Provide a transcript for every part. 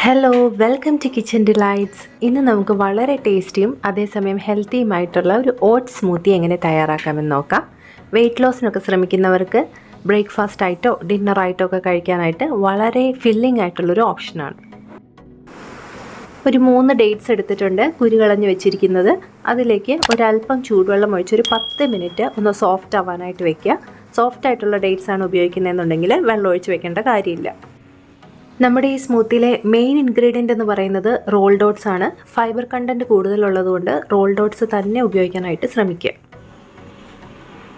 Hello, welcome to Kitchen Delights. ഇന്ന് നമുക്ക് വളരെ ടേസ്റ്റിയും അതേസമയം ഹെൽത്തിയുമായിട്ടുള്ള ഒരു ഓട്സ് സ്മൂത്തി എങ്ങനെ തയ്യാറാക്കാമെന്ന് നോക്കാം. വെയിറ്റ് ലോസിനൊക്കെ ശ്രമിക്കുന്നവർക്ക് ബ്രേക്ക്ഫാസ്റ്റ് ആയിട്ടോ ഡിന്നറായിട്ടോ ഒക്കെ കഴിക്കാനായിട്ട് വളരെ ഫില്ലിംഗ് ആയിട്ടുള്ളൊരു ഓപ്ഷനാണ്. ഒരു 3 ഡേറ്റ്സ് എടുത്തിട്ടുണ്ട്, കുരു കളഞ്ഞ് വെച്ചിരിക്കുന്നത്. അതിലേക്ക് ഒരല്പം ചൂടുവെള്ളം ഒഴിച്ചൊരു 10 മിനിറ്റ് ഒന്ന് സോഫ്റ്റ് ആവാനായിട്ട് വെക്കുക. സോഫ്റ്റ് ആയിട്ടുള്ള ഡേറ്റ്സ് ആണ് ഉപയോഗിക്കുന്നതെന്നുണ്ടെങ്കിൽ വെള്ളം ഒഴിച്ച് വെക്കേണ്ട കാര്യമില്ല. നമ്മുടെ ഈ സ്മൂത്തിയിലെ മെയിൻ ഇൻഗ്രീഡിയൻ്റ് എന്ന് പറയുന്നത് റോൾഡ് ഓട്സ് ആണ്. ഫൈബർ കണ്ടൻറ്റ് കൂടുതലുള്ളതുകൊണ്ട് റോൾഡ് ഓട്സ് തന്നെ ഉപയോഗിക്കാനായിട്ട് ശ്രമിക്കുക.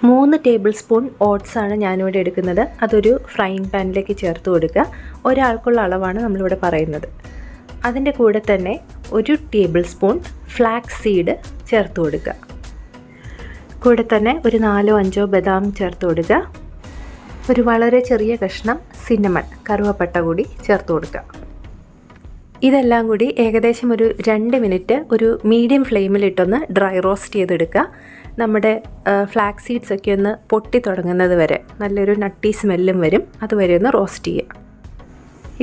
3 ടേബിൾ സ്പൂൺ ഓട്സ് ആണ് ഞാനിവിടെ എടുക്കുന്നത്. അതൊരു ഫ്രൈയിങ് പാനിലേക്ക് ചേർത്ത് കൊടുക്കുക. ഒരാൾക്കുള്ള അളവാണ് നമ്മളിവിടെ പറയുന്നത്. അതിൻ്റെ കൂടെ തന്നെ 1 ടേബിൾ സ്പൂൺ ഫ്ലാക്സ് സീഡ് ചേർത്ത് കൊടുക്കുക. കൂടെ തന്നെ ഒരു 4-5 ബദാം ചേർത്ത് കൊടുക്കുക. ഒരു വളരെ ചെറിയ കഷ്ണം സിന്നമൺ കറുവപ്പട്ട കൂടി ചേർത്ത് കൊടുക്കുക. ഇതെല്ലാം കൂടി ഏകദേശം ഒരു 2 മിനിറ്റ് ഒരു മീഡിയം ഫ്ലെയിമിലിട്ടൊന്ന് ഡ്രൈ റോസ്റ്റ് ചെയ്തെടുക്കുക. നമ്മുടെ ഫ്ലാക്സ് സീഡ്സ് ഒക്കെ ഒന്ന് പൊട്ടി തുടങ്ങുന്നത് വരെ, നല്ലൊരു നട്ടി സ്മെല്ലും വരും, അതുവരെ ഒന്ന് റോസ്റ്റ് ചെയ്യുക.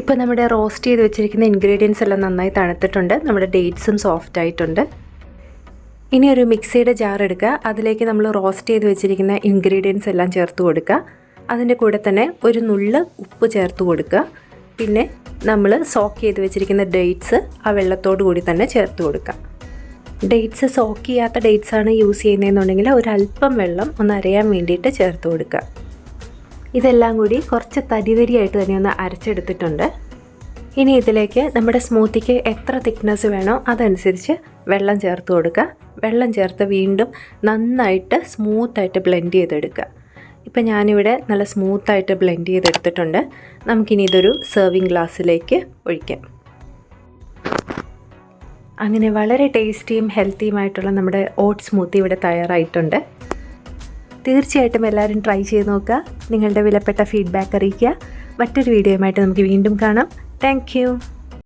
ഇപ്പോൾ നമ്മുടെ റോസ്റ്റ് ചെയ്ത് വെച്ചിരിക്കുന്ന ഇൻഗ്രീഡിയൻസ് എല്ലാം നന്നായി തണുത്തിട്ടുണ്ട്. നമ്മുടെ ഡേറ്റ്സും സോഫ്റ്റ് ആയിട്ടുണ്ട്. ഇനി ഒരു മിക്സിയുടെ ജാർ എടുക്കുക. അതിലേക്ക് നമ്മൾ റോസ്റ്റ് ചെയ്ത് വെച്ചിരിക്കുന്ന ഇൻഗ്രീഡിയൻസ് എല്ലാം ചേർത്ത് കൊടുക്കുക. അതിൻ്റെ കൂടെ തന്നെ ഒരു നുള്ള് ഉപ്പ് ചേർത്ത് കൊടുക്കുക. പിന്നെ നമ്മൾ സോക്ക് ചെയ്ത് വെച്ചിരിക്കുന്ന ഡേറ്റ്സ് ആ വെള്ളത്തോടു കൂടി തന്നെ ചേർത്ത് കൊടുക്കുക. ഡേറ്റ്സ് സോക്ക് ചെയ്യാത്ത ഡേറ്റ്സ് ആണ് യൂസ് ചെയ്യുന്നതെന്നുണ്ടെങ്കിൽ ഒരല്പം വെള്ളം ഒന്ന് അരയാൻ വേണ്ടിയിട്ട് ചേർത്ത് കൊടുക്കുക. ഇതെല്ലാം കൂടി കുറച്ച് തരിതരിയായിട്ട് തന്നെ ഒന്ന് അരച്ചെടുത്തിട്ടുണ്ട്. ഇനി ഇതിലേക്ക് നമ്മുടെ സ്മൂത്തിക്ക് എത്ര തിക്നെസ് വേണോ അതനുസരിച്ച് വെള്ളം ചേർത്ത് കൊടുക്കുക. വെള്ളം ചേർത്ത് വീണ്ടും നന്നായിട്ട് സ്മൂത്തായിട്ട് ബ്ലെൻഡ് ചെയ്തെടുക്കുക. ഇപ്പം ഞാനിവിടെ നല്ല സ്മൂത്തായിട്ട് ബ്ലെൻഡ് ചെയ്തെടുത്തിട്ടുണ്ട്. നമുക്കിനി ഇതൊരു സെർവിങ് ഗ്ലാസ്സിലേക്ക് ഒഴിക്കാം. അങ്ങനെ വളരെ ടേസ്റ്റിയും ഹെൽത്തിയുമായിട്ടുള്ള നമ്മുടെ ഓട്സ് സ്മൂത്തി ഇവിടെ തയ്യാറായിട്ടുണ്ട്. തീർച്ചയായിട്ടും എല്ലാവരും ട്രൈ ചെയ്ത് നോക്കുക. നിങ്ങളുടെ വിലപ്പെട്ട ഫീഡ്ബാക്ക് അറിയിക്കുക. മറ്റൊരു വീഡിയോയുമായിട്ട് നമുക്ക് വീണ്ടും കാണാം. Thank you.